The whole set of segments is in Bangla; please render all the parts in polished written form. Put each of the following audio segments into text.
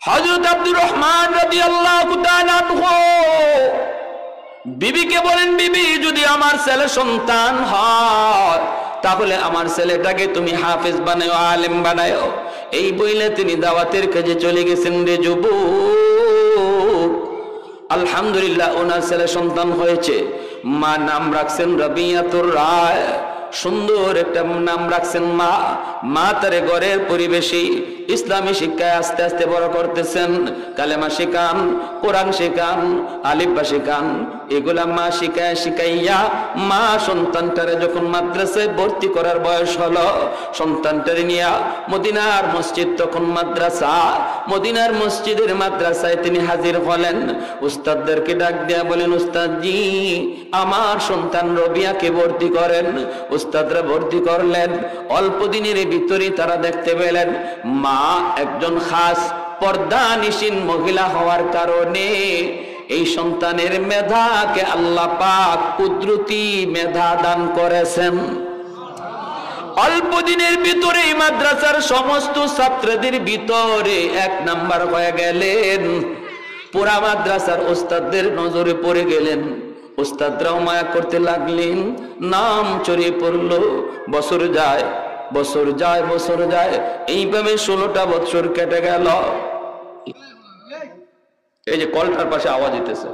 হযরত আব্দুর রহমান রাদিয়াল্লাহু তাআলা আনহু বিবিকে বলেন, বিবি যদি আমার ছেলে সন্তান হয় তাহলে আমার ছেলেটাকে তুমি হাফেজ বানাও, আলেম বানাও। এই বইলে তিনি দাওয়াতের কাজে চলে গেছেন রে যুবক। আলহামদুলিল্লাহ ওনার ছেলে সন্তান হয়েছে। মা নাম রাখছেন রাবিয়াতুর রায়, সুন্দর একটা নাম রাখছেন মা। মা তারে ঘরের পরিবেশে ইসলামী শিক্ষায় আস্তে আস্তে বড় করতেছেন। কালেমা শেখান, কোরআন শেখান, আলিফবা শেখান, এগুলা মা শিখাইয়া মা সন্তানটারে যখন মাদ্রাসায় ভর্তি করার বয়স হলো, সন্তানটারে নিয়ে মদিনার মসজিদ তখন মাদ্রাসা, মদিনার মসজিদের মাদ্রাসায় তিনি হাজির হলেন। উস্তাদদেরকে ডাক দিয়া বলেন, উস্তাদজি আমার সন্তান রবিয়াকে ভর্তি করেন। উস্তাদরা ভর্তি করলেন। অল্প দিনের ভিতরে তারা দেখতে পেলেন মা একজন খাস পর্দানিশীন মহিলা হওয়ার কারণে এই সন্তানের মেধাকে আল্লাহ পাক কুদরতি মেধা দান করেছেন। অল্প দিনের ভিতরে মাদ্রাসার সমস্ত ছাত্রদের ভিতরে এক নাম্বার হয়ে গেলেন। পুরা মাদ্রাসার ওস্তাদদের নজরে পড়ে গেলেন। ওস্তাদরাও মায়া করতে লাগলেন, নাম ছড়িয়ে পড়ল। বছর যায়, বছর যায়, বছর যায়, এইভাবে 16টা বছর কেটে গেল। এই যে কলটার পাশে আওয়াজ দিতেছে,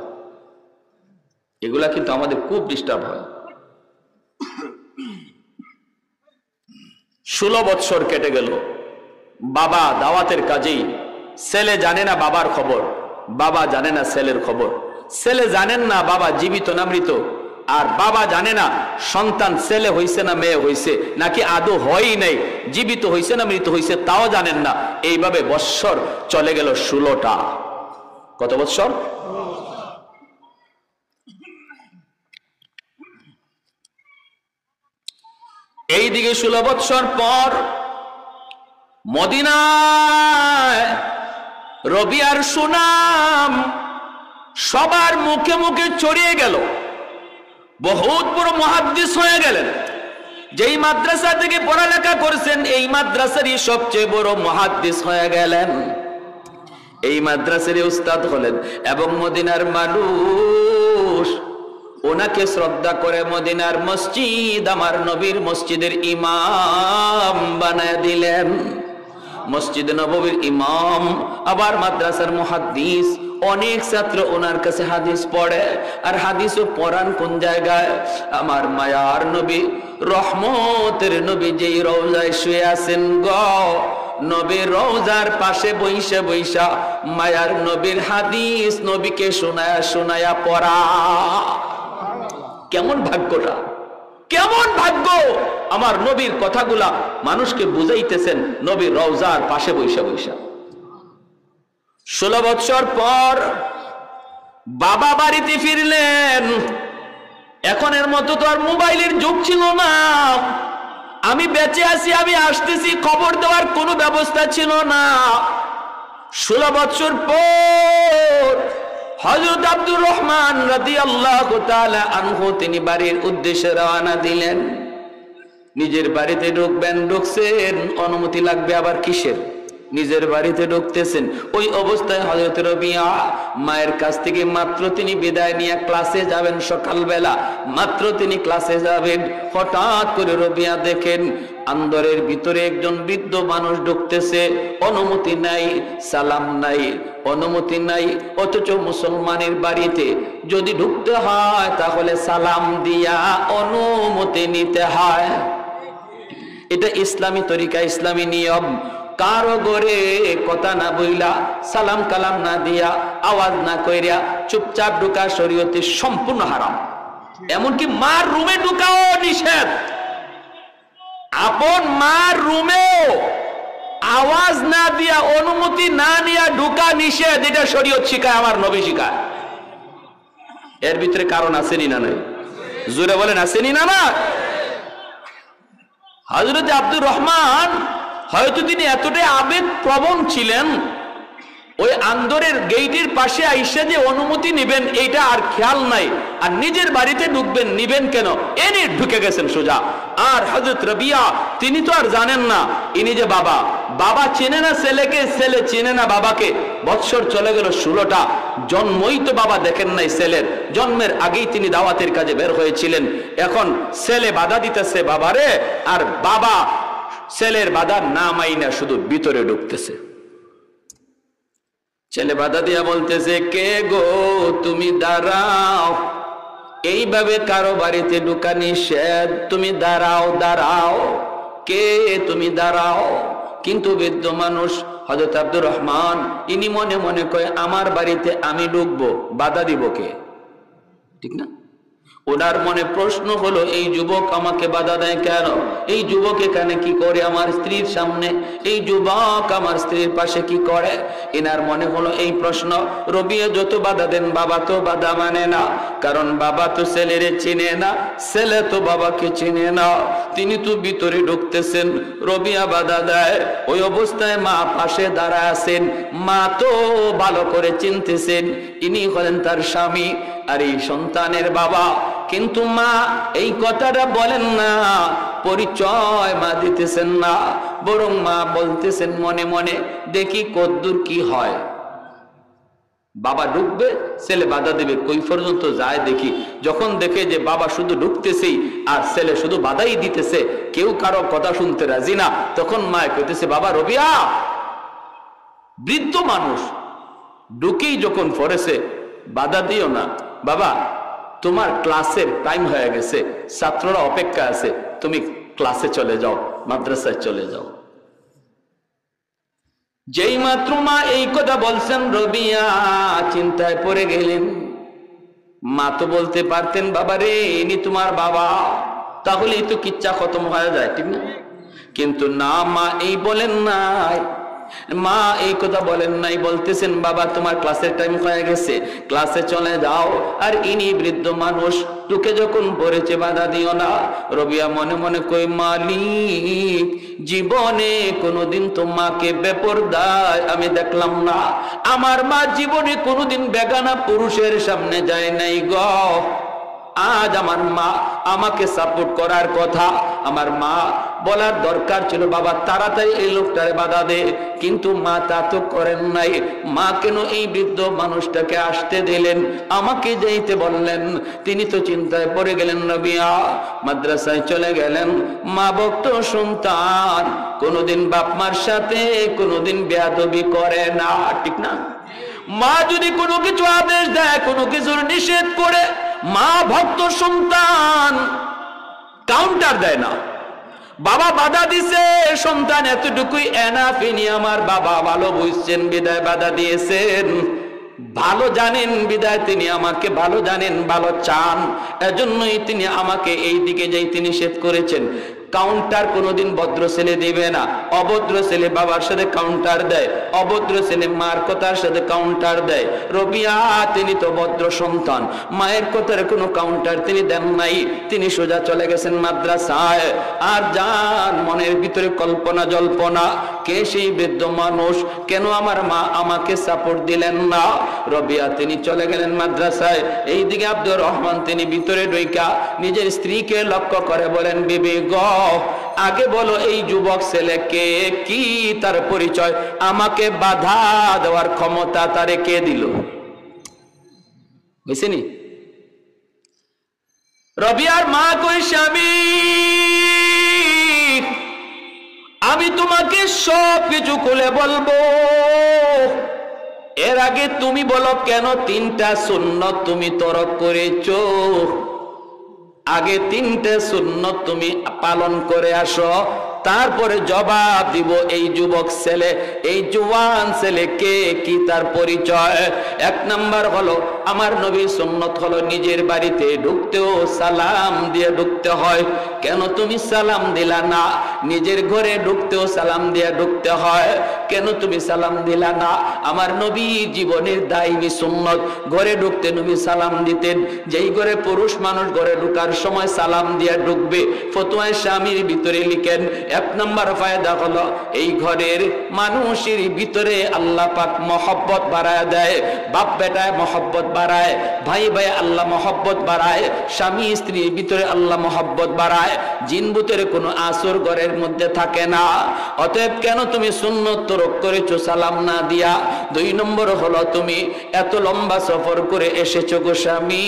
এগুলা কিন্তু আমাদের খুব ডিস্টার্ব হয়। 16 বছর কেটে গেল। বাবা দাওয়াতের কাজেই, ছেলে জানে না বাবার খবর, বাবা জানে না ছেলের খবর। ছেলে জানেন না বাবা জীবিত না মৃত, আর বাবা জানে না সন্তান ছেলে হইছে না মেয়ে হইছে, নাকি আদৌ হয়ই নাই, জীবিত হইছে না মৃত হইছে তাও জানেন না। এইভাবে বৎসর চলে গেল 16টা। কত বৎসর? এইদিকে 16 বৎসর পর মদিনায় রবিয়ার সুনাম সবার মুখে মুখে ছড়িয়ে গেল। বহুত বড় মুহাদ্দিস হয়ে গেলেন। যেই মাদ্রাসা থেকে পড়ালেখা করেছেন এই মাদ্রাসারই সবচেয়ে বড় মুহাদ্দিস হয়ে গেলেন। এই মাদ্রাসারই উস্তাদ হলেন এবং মদিনার মানুষ ওনাকে শ্রদ্ধা করে মদিনার মসজিদ আমার নবীর মসজিদের ইমাম বানায় দিলেন। মসজিদ নববীর ইমাম, আবার মাদ্রাসার মুহাদ্দিস। অনেক ছাত্র ওনার কাছে হাদিস পড়ে। আর হাদিসও পড়ান কোন জায়গায়? আমার মায়ার নবী, রহমতের নবী যেই রওজায় শুয়ে আছেন গো, নবীর রওজার পাশে বইসা বইসা মায়ার নবীর হাদিস নবীকে শোনায়া শোনায়া পড়া। কেমন ভাগ্যটা, কেমন ভাগ্য! আমার নবীর কথাগুলা মানুষকে বুঝাইতেছেন নবীর রওজার পাশে বইসা বইসা। 16 বছর পর বাবা বাড়িতে ফিরলেন। এখন এর মতো তো আর মোবাইলের যুগ ছিল না। আমি বেঁচে আছি, আমি আসতেছি, খবর দেওয়ার কোনো ব্যবস্থা ছিল না। 16 বছর পর হযরত আব্দুর রহমান রাদিয়াল্লাহু তাআলা আনহু তিনি বাড়ির উদ্দেশ্যে রওনা দিলেন। নিজের বাড়িতে ঢুকবেন, ঢুকছেন, অনুমতি লাগবে আবার কিসের? নিজের বাড়িতে ঢুকতেছেন। ওই অবস্থায় হযরত রবিয়া মায়ের কাছ থেকে মাত্র তিনি বিদায় নিয়ে ক্লাসে যাবেন। সকালবেলা মাত্র তিনি ক্লাসে যাবেন, হঠাৎ করে রবিয়া দেখেন আন্দরের ভিতরে একজন বৃদ্ধ মানুষ ঢুকতেছে। অনুমতি নাই, সালাম নাই, অনুমতি নাই। অথচ মুসলমানের বাড়িতে যদি ঢুকতে হয় তাহলে সালাম দিয়া অনুমতি নিতে হয়। এটা ইসলামী তরিকা, ইসলামী নিয়ম। কারো ঘরে কথা না বইলা, সালাম কালাম না দিয়া, আওয়াজ না কইরা চুপচাপ ঢুকা শরীয়তে সম্পূর্ণ হারাম। এমনকি মার রুমে ঢুকাও নিষেধ। আপন মার রুমেও আওয়াজ না দিয়া, অনুমতি না নিয়া ঢুকা নিষেধ। এটা শরীয়ত শিখায়, আমার নবী শিখায়। এর ভিতরে কারণ আসেনি না নাই? জোরে বলেন আসেনি না না? হযরত আব্দুর রহমান হয়তো তিনি এতটাই আবেগ প্রবণ ছিলেন, ওই আন্দরের গেটের পাশে আইসা যে অনুমতি নেবেন এইটা আর খেয়াল নাই। আর নিজের বাড়িতে ঢুকবেন, নিবেন কেন, এনে ঢুকে গেছেন সোজা। আর হযরত রবিয়া তিনি তো আর জানেন না ইনি যে বাবা, বাবা চিনে না ছেলেকে, ছেলে চিনে না বাবাকে। বৎসর চলে গেল 16টা, জন্মই তো বাবা দেখেন নাই ছেলের, জন্মের আগেই তিনি দাওয়াতের কাজে বের হয়েছিলেন। এখন ছেলে বাধা দিতেছে বাবারে, আর বাবা ছেলের বাধা না মাইনা শুধু ভিতরে ঢুকতেছে। ছেলে বাধা দিয়া বলতেছে, কে গো তুমি দাঁড়াও, এইভাবে কারো বাড়িতে ঢুকা নিষেধ, তুমি দাঁড়াও দাঁড়াও, কে তুমি দাঁড়াও। কিন্তু বৃদ্ধ মানুষ হযরত আব্দুর রহমান ইনি মনে মনে কয়, আমার বাড়িতে আমি ঢুকবো, বাধা দিব কে? ঠিক না? ওনার মনে প্রশ্ন হলো, এই যুবক আমাকে বাধা দেয় কেন? এই যুবক এখানে কি করে আমার স্ত্রীর সামনে? এই যুবক আমার স্ত্রীর পাশে কি করে? এনার মনে হলো এই প্রশ্ন। রবিয়া যত বাধা দেন বাবা তো বাধা মানে না, কারণ বাবা তো ছেলেরে চিনে না, ছেলে তো বাবাকে চিনে না। তিনি তো ভিতরে ঢুকতেছেন, রবিয়া বাধা দেয়। ওই অবস্থায় মা পাশে দাঁড়ায় আছেন, মা তো ভালো করে চিনতেছেন ইনি হলেন তার স্বামী আর এই সন্তানের বাবা। কিন্তু মা এই কথাটা বলেন না, পরিচয় মা দিতেছেন না, বরং মা বলতেছেন মনে মনে, দেখি কদ্দূর কি হয়। বাবা ঢুকবে, ছেলে বাধা দেবে, কই পর্যন্ত যায় দেখি। যখন দেখে যে বাবা শুধু ঢুকতেছেই আর ছেলে শুধু বাধাই দিতেছে, কেউ কারো কথা শুনতে রাজি না, তখন মা কইতেছে, বাবা রবিয়া। বৃদ্ধ মানুষ ঢুকেই যখন পড়েছে, বাধা দিও না বাবা, তোমার ক্লাসের টাইম হয়ে গেছে, ছাত্ররা অপেক্ষা আছে, তুমি ক্লাসে চলে যাও, মাদ্রাসায় চলে যাও। যেই মাত্র মা এই কথা বলছেন, রবিয়া চিন্তায় পড়ে গেলেন। মা তো বলতে পারতেন, বাবা রে ইনি তোমার বাবা, তাহলেই তো কিচ্ছা খতম হয়ে যায়, ঠিক না? কিন্তু না, মা এই বলেন নাই, মা এই কথা বলেন নাই, বলতেছেন বাবা তোমার ক্লাসের টাইম হয়ে গেছে, ক্লাসে চলে যাও। আর ইনি বৃদ্ধ মানুষ তোকে যখন পড়েছে, বাধা দিও না। রবিয়া মনে মনে কই, মালিক জীবনে কোনোদিন তো মাকে বেপরদায় আমি দেখলাম না, আমার মা জীবনে কোনোদিন বেগানা পুরুষের সামনে যায় নাই গো। আজ আমার মা আমাকে সাপোর্ট করার কথা, আমার মা বলার দরকার ছিল বাবা তাড়াতাড়ি এই লোকটারে বাধা দে, কিন্তু মা তা তো করেন নাই। মা কেন এই বৃদ্ধ মানুষটাকে আসতে দিলেন, আমাকে যেতে বললেন? তিনি তো চিন্তায় পড়ে গেলেন। রবিয়া মাদ্রাসায় চলে গেলেন। মা ভক্ত সন্তান কোনোদিন বাপ মার সাথে কোনোদিন বেয়াদবি করে না, ঠিক না? মা যদি কোনো কিছু আদেশ দেয়, কোনো কিছুর নিষেধ করে, মা ভক্ত সন্তান কাউন্টার দেয় না। বাবা বাধা দিছে, সন্তান এতটুকুই এনাফ, ইনি আমার বাবা ভালো বুঝছেন বিদায় বাধা দিয়েছেন, ভালো জানেন বিদায় তিনি আমাকে ভালো জানেন, ভালো চান, এজন্যই তিনি আমাকে এই দিকে যাইতে নিষেধ করেছেন। কাউন্টার কোনোদিন ভদ্র ছেলে দিবে না। অভদ্র ছেলে বাবার সাথে কাউন্টার দেয়, অভদ্র ছেলে মার কথার সাথে কাউন্টার দেয়। রবিয়া তিনি তো ভদ্র সন্তান, মায়ের কথার কোনো কাউন্টার তিনি দেন নাই। তিনি সোজা চলে গেছেন মাদ্রাসায়। আর যান মনের ভিতরে কল্পনা জল্পনা, কে সেই বৃদ্ধ মানুষ, কেন আমার মা আমাকে সাপোর্ট দিলেন না। রবিয়া তিনি চলে গেলেন মাদ্রাসায়। এইদিকে আব্দুর রহমান তিনি ভিতরে ঢুইকা নিজের স্ত্রীকে লক্ষ্য করে বলেন, বিবি গো আগে বলো এই যুবক ছেলেকে কি, তার পরিচয়, আমাকে বাধা দেওয়ার ক্ষমতা তারে কে দিল? বুঝছেনি? রবিয়ার মা কই, স্বামী আমি তোমাকে সব কিছু খুলে বলবো, এর আগে তুমি বলো কেন 3টা সুন্নত তুমি তরক করেছো? আগে 3টে সুন্নত তুমি পালন করে আসো, তারপরে জবাব দিব এই যুবক ছেলে, এই জওয়ান ছেলেকে কি তার পরিচয়। 1 নাম্বার হলো আমার নবীর সুন্নত হলো নিজের বাড়িতে ঢুকতেও সালাম দিয়ে ঢুকতে হয়। কেন তুমি সালাম দিলা না? নিজের ঘরে ঢুকতেও সালাম দিয়ে ঢুকতে হয়, কেন তুমি সালাম দিলা না? আমার নবী জীবনের দায়ী সুন্নত, ঘরে ঢুকতে নবী সালাম দিতেন। যেই ঘরে পুরুষ মানুষ ঘরে ঢোকার সময় সালাম দিয়ে ঢুকবে, ফতোয়ায়ে স্বামীর ভিতরে লিখেন 1 নম্বর ফায়দা হলো এই ঘরের মানুষের ভিতরে আল্লাহ পাক মহব্বত বাড়ায় দেয়, বাপ বেটায় মহব্বত বাড়ায়, ভাই ভাই আল্লাহ মহব্বত বাড়ায়, স্বামী স্ত্রীর ভিতরে আল্লাহ মহব্বত বাড়ায়, জিন ভূতের কোনো আসর ঘরের মধ্যে থাকে না। অতএব কেন তুমি সুন্নত তরক করেছো সালাম না দিয়া? 2 নম্বর হলো তুমি এত লম্বা সফর করে এসেছো গো স্বামী।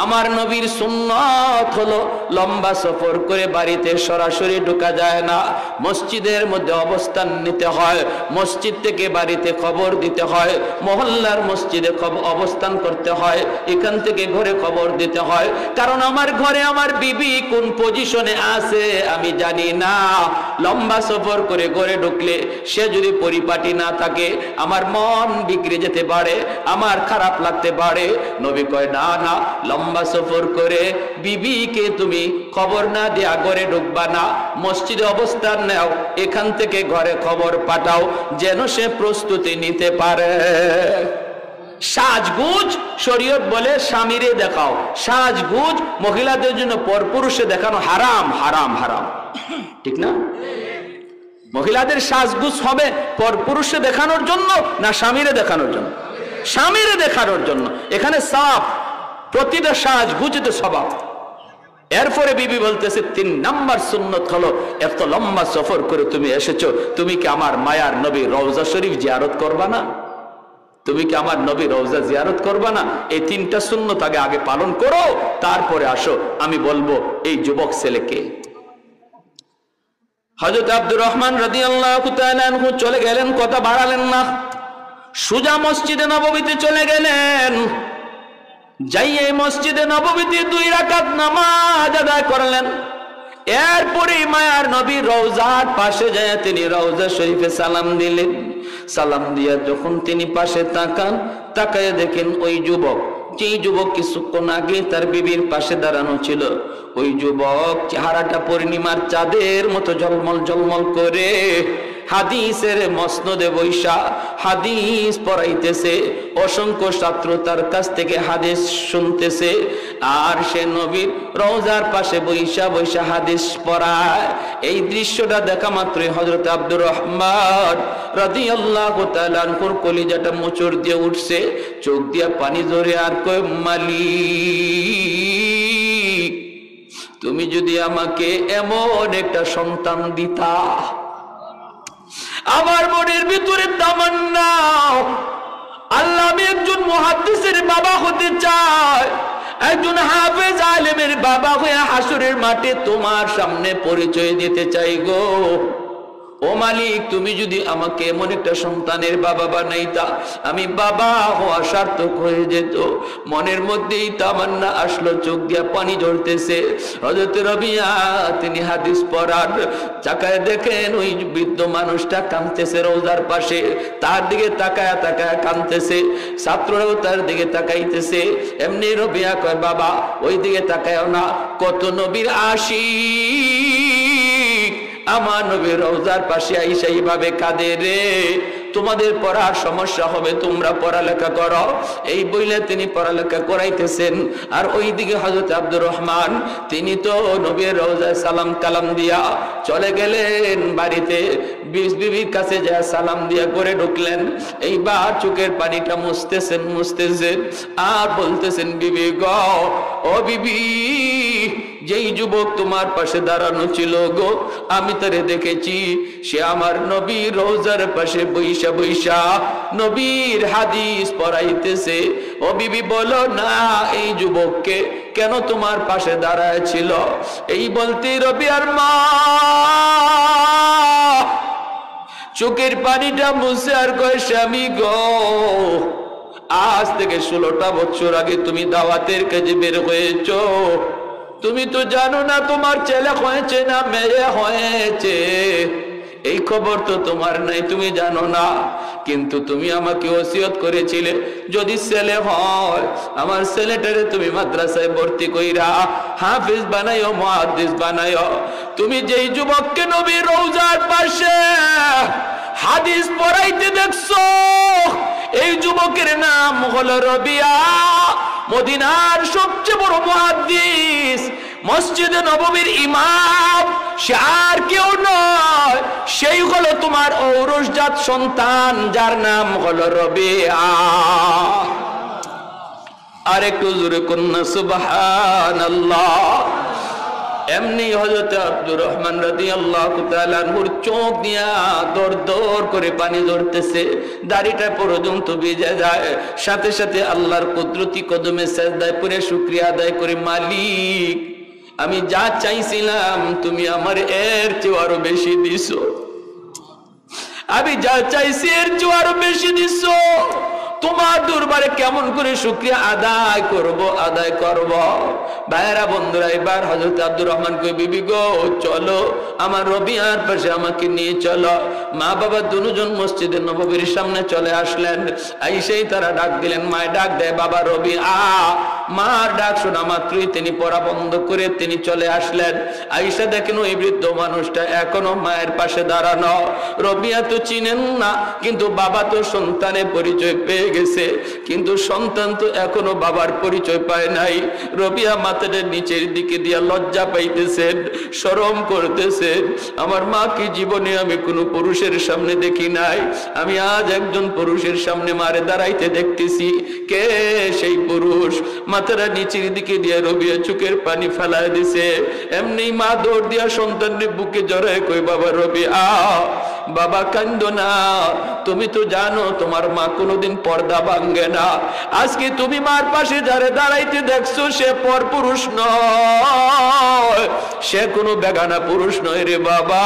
আমার নবীর সুন্নত হলো লম্বা সফর করে বাড়িতে সরাসরি ঢোকা যায় না, মসজিদের মধ্যে অবস্থান নিতে হয়, মসজিদ থেকে বাড়িতে খবর দিতে হয়, মহল্লার মসজিদে অবস্থান করতে হয়, এখান থেকে ঘরে খবর দিতে হয়। কারণ আমার ঘরে আমার বিবি কোন পজিশনে আছে আমি জানি না। লম্বা সফর করে ঘরে ঢুকলে সে যদি পরিপাটি না থাকে আমার মন বিগড়ে যেতে পারে, আমার খারাপ লাগতে পারে। নবী কয় না না, লম্বা সফর করে বিবিকে তুমি খবর না দিয়া ঘরে ঢুকবা না, মসজিদে অবস্থান নাও, এখান থেকে ঘরে খবর পাঠাও যেন সে প্রস্তুতি নিতে পারে। সাজগুজ শরীয়ত বলে স্বামীরে দেখাও, সাজগুজ মহিলাদের জন্য পরপুরুষে দেখানো হারাম হারাম হারাম, ঠিক না? মহিলাদের সাজগুজ হবে পরপুরুষে দেখানোর জন্য না স্বামীরে দেখানোর জন্য? স্বামীরে দেখানোর জন্য। এখানে সাফ প্রতিটা সাজগুজতে স্বভাব। এরপরে বিবি বলতেছে 3 নাম্বার সুন্নত হলো এত লম্বা সফর করে তুমি এসেছো, তুমি কি আমার মায়ার নবী রওজা শরীফ জিয়ারত করবা না? তুমি কি আমার নবী রওজা জিয়ারত করবা না? এই 3টা সুন্নত আগে পালন করো, তারপরে আসো আমি বলবো এই যুবক ছেলেকে। হযরত আব্দুর রহমান রাদিয়াল্লাহু তাআলা আনহু চলে গেলেন, কথা বাড়ালেন না, সুজা মসজিদে নববীতে চলে গেলেন। যাইয়ে মসজিদে নববীতে 2 রাকাত নামাজ আদায় করলেন। এরপরে মায়ার নবী রওজার পাশে যায় তিনি রওজা শরীফে সালাম দিলেন। সালাম দিয়া যখন তিনি পাশে তাকান, তাকায় দেখেন ওই যুবক, যেই যুবক কিছুক্ষণ আগে তার বিবির পাশে দাঁড়ানো ছিল, ওই যুবক চেহারাটা পূর্ণিমার চাঁদের মতো ঝলমল ঝলমল করে হাদিসের মসনদে বৈশা হাদিস পড়াইতেছে। অসংখ্য ছাত্র তার কাছ থেকে হাদিস শুনতেছে, আর সে নবীর রওজার পাশে বৈশা বৈশা হাদিস পড়ায়। এই দৃশ্যটা দেখা মাত্রই হযরত আব্দুর রহমান রাদিয়াল্লাহু তাআলা আনহুর কলিজাটা মোচড় দিয়ে উঠছে, চোখ দিয়ে পানি ঝরে, আর কয় মালিক তুমি যদি আমাকে এমন একটা সন্তান দিতা। আমার মনের ভিতরে তামান্না, আল্লাহ আমি একজন মুহাদ্দিসের বাবা হতে চাই, একজন হাফেজ আলেমের বাবা হয়ে হাসরের মাঠে তোমার সামনে পরিচয় দিতে চাই গো। ও মালিক তুমি যদি আমাকে এমন একটা সন্তানের বাবা বানাইতা, আমি বাবা হওয়া সার্থক হয়ে যেত। মনের মধ্যেই তামান্না আসলো, চোখ দিয়ে পানি ঝরতেছে। হযরত রবিয়া তিনি হাদিস পড়ার তাকায় দেখেন ওই বৃদ্ধ মানুষটা কাঁদতেছে রওজার পাশে, তার দিকে তাকায় তাকায় কাঁদতেছে, ছাত্ররাও তার দিকে তাকাইতেছে। এমনি রবিয়া কয় বাবা ওই দিকে তাকায়ও না, কত নবীর আশিক আমার নবীর রওজার পাশে আইসা এইভাবে কাঁদে রে, তোমাদের পড়ার সমস্যা হবে, তোমরা পড়ালেখা করো। এই বইলে তিনি পড়ালেখা করাইতেছেন। আর ওইদিকে হযরত আব্দুর রহমান তিনি তো নবীর রওজায় সালাম কালাম দিয়া চলে গেলেন বাড়িতে, বিবির কাছে যা সালাম দিয়া করে ঢুকলেন। এইবার চোখের পানিটা মুছতেছেন আর বলতেছেন বিবি গো, ও বিবি যেই যুবক তোমার পাশে দাঁড়ানো ছিল গো, আমি তারে দেখেছি, সে আমার নবীর রওজার পাশে বৈশা বৈশা নবীর হাদিস পড়াইতেছে। ও বিবি বলো না এই যুবককে কেন তোমার পাশে দাঁড়ায় ছিল? এই বলতে রবিয়ার মা চোখের পানিটা মুছে আর কয় স্বামী গো, আজ থেকে 16টা বছর আগে তুমি দাওয়াতের কাজে বের হয়েছো, তুমি তো জানো না তোমার ছেলে হয়েছে না মেয়ে হয়েছে, এই খবর তো তোমার নাই, তুমি জানো না। কিন্তু তুমি আমাকে ওসিয়ত করেছিলে যদি ছেলে হয় আমার ছেলেটারে তুমি মাদ্রাসায় ভর্তি কইরা হাফেজ বানাইও, মুহাদ্দিস বানাইও। তুমি যেই যুবককে নবীর রওজার পাশে হাদিস পড়াইতে দেখছো, এই যুবকের নাম হলো রবিয়া, মদিনার সবচেয়ে বড় মুহাদ্দিস, মসজিদে নববীর ইমাম, সে আর কেউ নয়, সেই হলো তোমার ঔরসজাত সন্তান যার নাম হলো রবিয়া। আর একটু জোরে কন্যা সুবহানাল্লাহ। এমনি হযরত আব্দুর রহমান রাদিয়াল্লাহু তাআলা আনহুর চোখ দিয়া দর দর করে পানি ঝরতেছে, দাড়িটা পর্যন্ত ভিজে যায়। সাথে সাথে আল্লাহর কুদরতি কদমে সিজদায় পড়ে শুকরিয়া আদায় করে, মালিক আমি যা চাইছিলাম তুমি আমার এর চেয়ে আরো বেশি দিছো, আমি যা চাইছি এর চেয়ে আরো বেশি দিছো। তোমার দরবারে কেমন করে শুকরিয়া আদায় করব। ভাইরা বন্ধুরা, এবার হযরত আব্দুর রহমান কই, বিবি গো চলো আমার রবিয়ার পাশে আমাকে নিয়ে চলো। মা বাবা দুজন মসজিদে নববীর সামনে চলে আসলেন। আইসেই তারা ডাক দিলেন, মায় ডাক দেয়, বাবা রবি মার ডাক শোনা মাত্রই তিনি পড়া বন্ধ করে তিনি চলে আসলেন। আইসা দেখেন ওই বৃদ্ধ মানুষটা এখনো মায়ের পাশে দাঁড়ানো। রবিয়া তো চিনেন না, কিন্তু বাবা তো সন্তানের পরিচয় পেয়ে গেছে, কিন্তু সন্তান তো এখনো বাবার পরিচয় পায় নাই। রবিয়া মাথাটা নিচের দিকে দিয়া লজ্জা পাইতেছেন, শরম করতেছেন। আমার মা কি জীবনে আমি কোনো পুরুষের সামনে দেখি নাই, আমি আজ একজন পুরুষের সামনে মারে দাঁড়াইতে দেখতেছি। কে সেই পুরুষ? মাথাটা নিচের দিকে দিয়া রবিয়া চোখের পানি ফেলায় দিছে। এমনি মা দৌড় দিয়া সন্তানের বুকে জড়ায় কই, বাবা রবি বাবা কান্দো না, তুমি তো জানো তোমার মা কোনোদিন পর্দা ভাঙ্গে না। আজকে তুমি মার পাশে যারে দাঁড়াইতে দেখছো সে পর পুরুষ নয়, সে কোনো বেগানা পুরুষ নয় রে বাবা,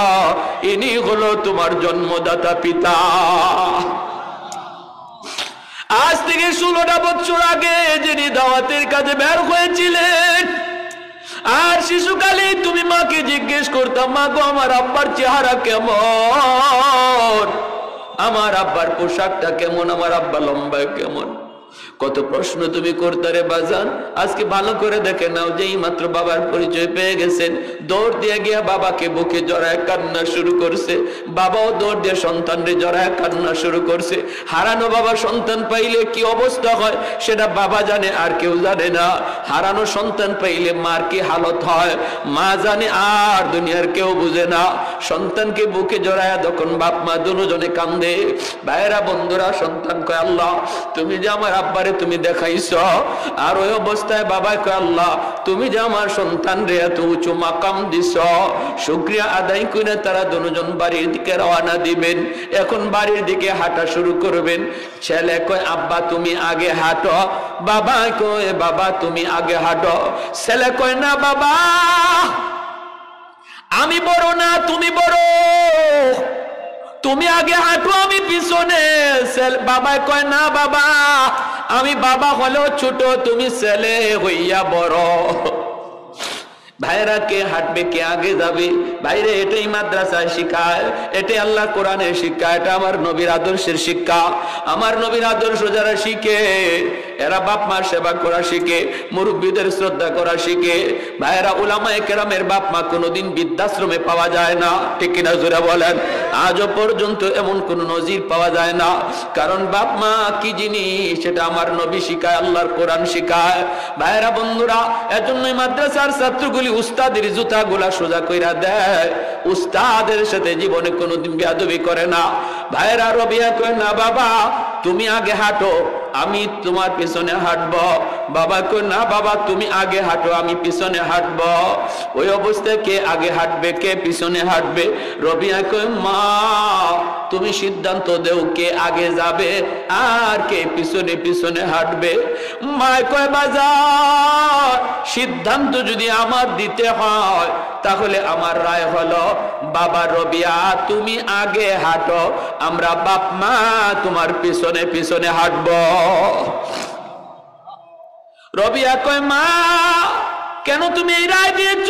ইনি হলো তোমার জন্মদাতা পিতা। আজ থেকে 16টা বছর আগে যিনি দাওয়াতের কাজে বের হয়েছিলেন, আর শিশুকালে তুমি মাকে জিজ্ঞেস করতাম, মা গো আমার আব্বার চেহারা কেমন, আমার আব্বার পোশাকটা কেমন, আমার আব্বা লম্বা কেমন, কত প্রশ্ন তুমি করতে রে বাজান। আজকে ভালো করে দেখে নাও, যেই মাত্র বাবার পরিচয় পেয়ে গেছেন, দৌড় দিয়ে গিয়া বাবাকে বুকে জড়ায় কান্না শুরু করছে। বাবাও দৌড় দিয়ে সন্তানরে জড়ায় কান্না শুরু করছে। হারানো বাবা সন্তান পাইলে কি অবস্থা হয় সেটা বাবা জানে, আর কেউ জানে না। হারানো সন্তান পাইলে মার কি হালত হয় মা জানে, আর দুনিয়ার কেউ বুঝে না। সন্তানকে বুকে জড়ায় তখন বাপ মা দুজনে কান্দে। ভাইরা বন্ধুরা, সন্তান কয়, আল্লাহ তুমি যে আমার আব্বারে তুমি দেখাইছ। আর ওই অবস্থায় বাবা কয়, আল্লাহ তুমি যে আমার সন্তান রে এত উঁচু মাকাম দিছ। শুকরিয়া আদায় করে তারা দুজন বাড়ির দিকে রওনা দিবেন। এখন বাড়ির দিকে হাঁটা শুরু করবেন। ছেলে কয়, আব্বা তুমি আগে হাঁটো। বাবা কয়, বাবা তুমি আগে হাঁটো। ছেলে কয়, না বাবা আমি বড় না তুমি বড়, তুমি আগে হাঁটো আমি পিছনে। বাবা কয়, না বাবা আমি বাবা হলেও ছোট, তুমি ছেলে হইয়া বড়। ভাইরা, কে হাঁটবে কে আগে যাবে? ভাইরে, এটাই মাদ্রাসায় শিখায়, এটাই আল্লাহ কোরআনের শিক্ষা, এটা আমার নবীর আদর্শের শিক্ষা। আমার নবীর আদর্শ যারা শিখে এরা বাপ মার সেবা করা শিখে, মুরব্বীদের শ্রদ্ধা করা শিখে। ভাইরা, উলামায়ে কেরামের বাপ মা কোনোদিন বৃদ্ধাশ্রমে পাওয়া যায় না, ঠিক কিনা জোরে বলেন? আজও পর্যন্ত এমন কোন নজির পাওয়া যায় না। কারণ বাপ মা কি জিনিস সেটা আমার নবী শিখায়, আল্লাহর কোরআন শিখায়। ভাইরা বন্ধুরা, এজন্যই মাদ্রাসার ছাত্রগুলি উস্তাদের জুতাগুলা সোজা কইরা দেয়, উস্তাদের সাথে জীবনে কোনোদিন বেয়াদবি করে না। ভাইরা, রবিয়া কয়, না বাবা তুমি আগে হাঁটো আমি তোমার পিছনে হাঁটব। বাবা কয়, না বাবা তুমি আগে হাঁটো আমি পিছনে হাঁটব। ওই অবস্থায় কে আগে হাঁটবে কে পিছনে হাঁটবে? রবিয়া কয়, মা তুমি সিদ্ধান্ত দেও কে আগে যাবে আর কে পিছনে পিছনে হাঁটবে। মা কয়, বাজার সিদ্ধান্ত যদি আমার দিতে হয় তাহলে আমার রায় হলো, বাবা রবিয়া তুমি আগে হাঁটো, আমরা বাপ মা তোমার পিছনে পিছনে হাঁটব। রবিয়া কয়, মা কেন তুমি এই রায় দিয়েছ?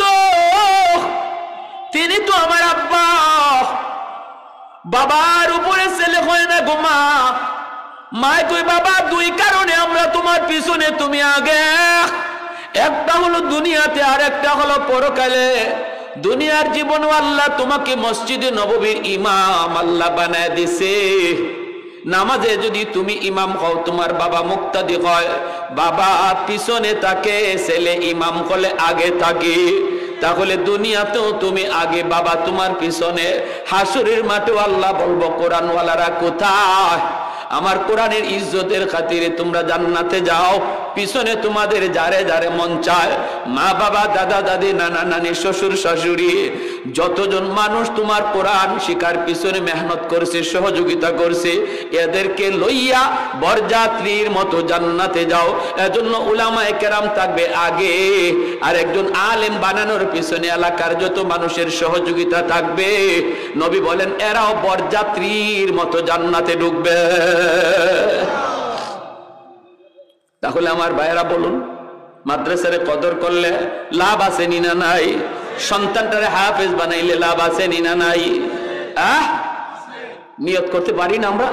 তিনি তো আমার আব্বা, বাবার উপরে ছেলে হয় না গো মা। মায় কই, বাবা দুই কারণে আমরা তোমার পিছনে তুমি আগে। একটা হলো দুনিয়াতে আর একটা হলো পরকালে। দুনিয়ার জীবন আল্লাহ তোমাকে মসজিদে নববীর ইমাম আল্লাহ বানায় দিছে। নামাজে যদি তুমি ইমাম হও, তোমার বাবা মুক্তাদি হয়, বাবা পিছনে থাকে, ছেলে ইমাম হলে আগে থাকে। তাহলে দুনিয়াতেও তুমি আগে, বাবা তোমার পিছনে। হাসরের মাঠেও আল্লাহ বলবো, কোরআনওয়ালারা কোথায়? আমার কোরআনের ইজ্জতের খাতিরে তোমরা জান্নাতে যাও, পিছনে তোমাদের যারে যারে মন চায়, মা বাবা, দাদা দাদি, নানা নানি, শ্বশুর শাশুড়ি, যতজন মানুষ তোমার কোরআন শিকার পিছনে মেহনত করছে, সহযোগিতা করছে, এদেরকে লইয়া বরযাত্রীর মতো জান্নাতে যাও। এজন্য উলামায়ে কেরাম থাকবে আগে, আর একজন আলেম বানানোর পিছনে এলাকার যত মানুষের সহযোগিতা থাকবে, নবী বলেন এরাও বরযাত্রীর মতো জান্নাতে ঢুকবে। তাহলে আমার ভাইয়েরা বলুন, মাদ্রাসার কদর করলে লাভ আছে নি না নাই? সন্তানটারে হাফেজ বানাইলে লাভ আছে নি না নাই? নিয়ত করতে পারি না আমরা?